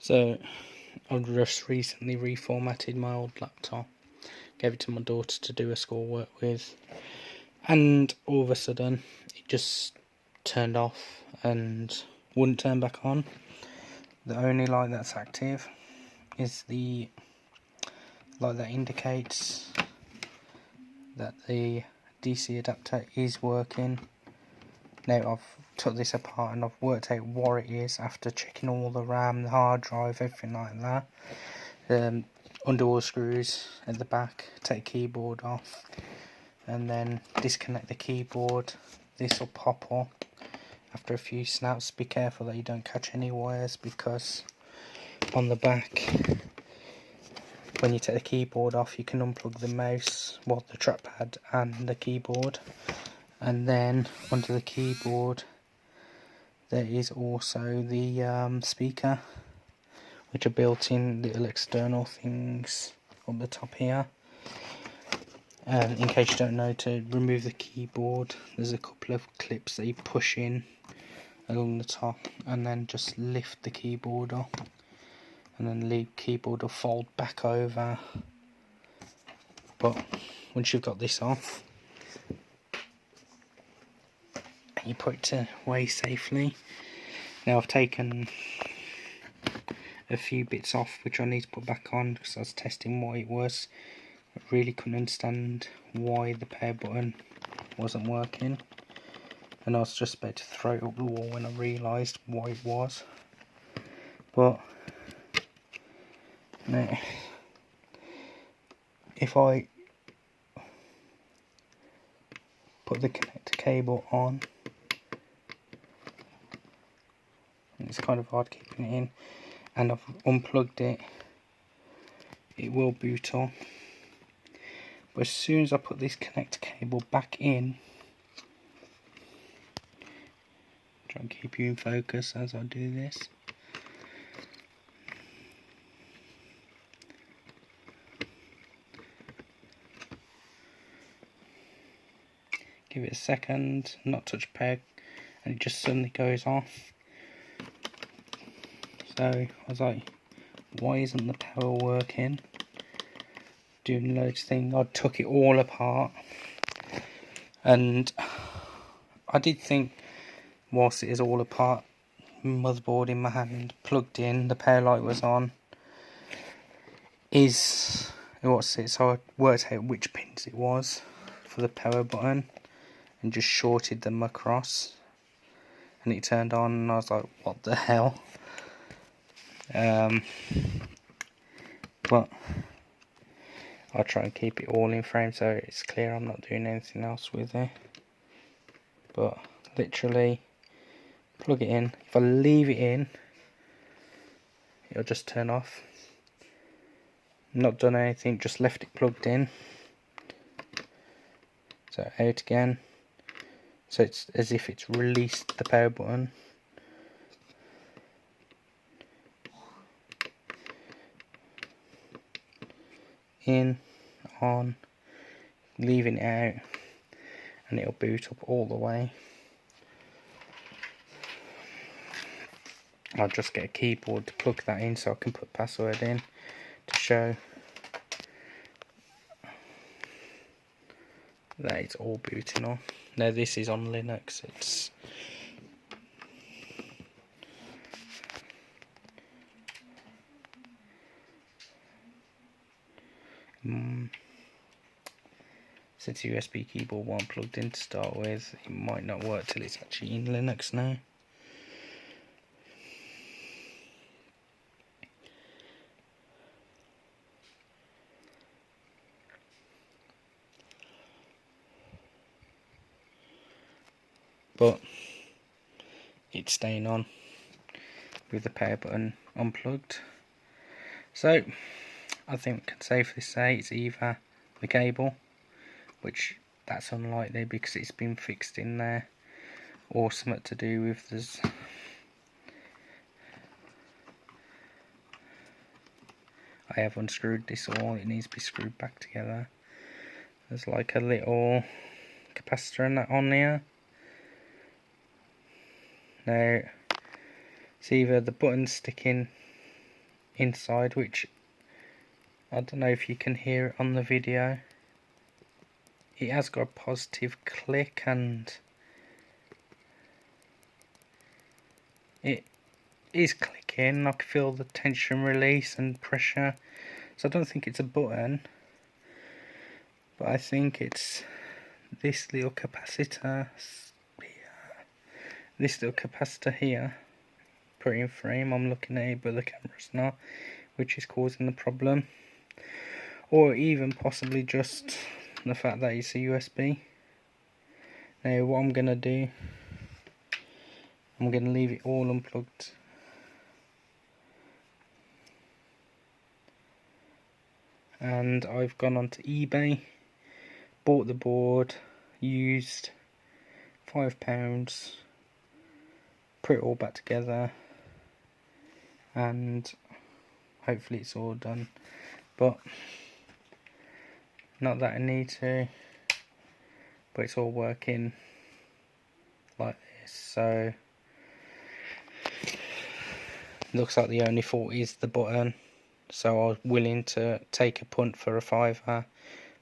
So I've just recently reformatted my old laptop, gave it to my daughter to do her schoolwork with, and all of a sudden it just turned off and wouldn't turn back on. The only light that's active is the light that indicates that the DC adapter is working. Now I've took this apart and I've worked out what it is after checking all the RAM, the hard drive, everything like that. Undo all the screws at the back, take the keyboard off, and then disconnect the keyboard. This will pop up after a few snaps. Be careful that you don't catch any wires, because on the back, when you take the keyboard off, you can unplug the mouse, well, the trackpad and the keyboard. And then under the keyboard there is also the speaker, which are built in little external things on the top here. In case you don't know, to remove the keyboard, there's a couple of clips that you push in along the top, and then just lift the keyboard up, and then the keyboard will fold back over. But once you've got this off, you put it away safely. Now I've taken a few bits off which I need to put back on, because I was testing what it was. I really couldn't understand why the power button wasn't working, and I was just about to throw it up the wall when I realised what it was. But now, if I put the connector cable on, it's kind of hard keeping it in, and I've unplugged it, it will boot up. But as soon as I put this connector cable back in, try and keep you in focus as I do this. Give it a second, not touch power, and it just suddenly goes off. So I was like, why isn't the power working? Doing loads of things. I took it all apart, and I did think, whilst it is all apart, motherboard in my hand, plugged in, the power light was on, so I worked out which pins it was for the power button and just shorted them across, and it turned on, and I was like, what the hell? But I'll try and keep it all in frame so it's clear I'm not doing anything else with it. But literally, plug it in. If I leave it in, it'll just turn off. Not done anything, just left it plugged in. So out again. So it's as if it's released the power button. In, on, leaving it out, and it'll boot up all the way. I'll just get a keyboard to plug that in so I can put password in to show that it's all booting on. Now this is on Linux, it's since the USB keyboard wasn't plugged in to start with, it might not work till it's actually in Linux now. But it's staying on with the power button unplugged. So I think we can safely say it's either the cable, which that's unlikely because it's been fixed in there, or something to do with this. I have unscrewed this all, it needs to be screwed back together. There's like a little capacitor and that on there. Now it's either the button sticking inside, which I don't know if you can hear it on the video. It has got a positive click and it is clicking. I can feel the tension release and pressure. So I don't think it's a button, but I think it's this little capacitor here. This little capacitor here, put it in frame. I'm looking at it, but the camera's not, which is causing the problem. Or even possibly just the fact that it's a USB. Now what I'm going to do, I'm going to leave it all unplugged. And I've gone onto eBay, bought the board, used £5, put it all back together, and hopefully it's all done. But not that I need to, but it's all working like this. So looks like the only fault is the button. So I was willing to take a punt for a £5,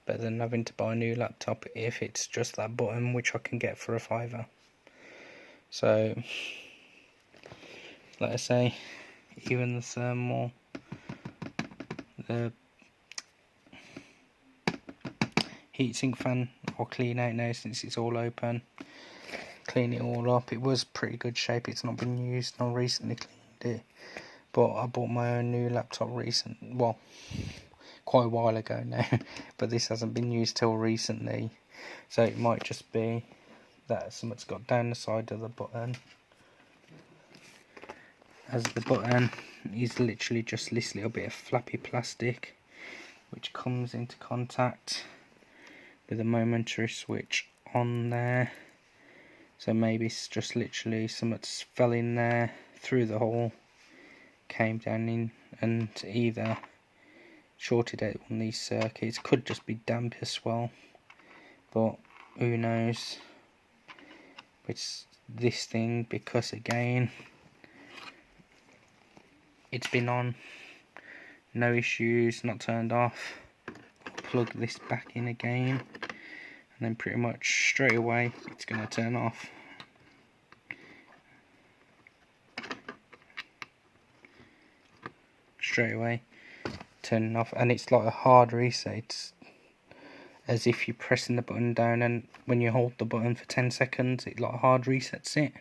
better than having to buy a new laptop if it's just that button, which I can get for a £5. So, like I say, even the thermal, the heatsink fan, I'll clean out now since it's all open. Clean it all up. It was pretty good shape. It's not been used. I recently cleaned it. But I bought my own new laptop quite a while ago now, but this hasn't been used till recently, so it might just be that something's got down the side of the button, as the button is literally just this little bit of flappy plastic which comes into contact with a momentary switch on there. So maybe it's just literally something's fell in there through the hole, came down in, and either shorted out one of these circuits. Could just be damp as well, but who knows. It's this thing, because again it's been on, no issues, not turned off. I'll plug this back in again, and then pretty much straight away it's going to turn off. Straight away turning off, and it's like a hard reset. It's as if you're pressing the button down, and when you hold the button for 10 seconds it like hard resets it.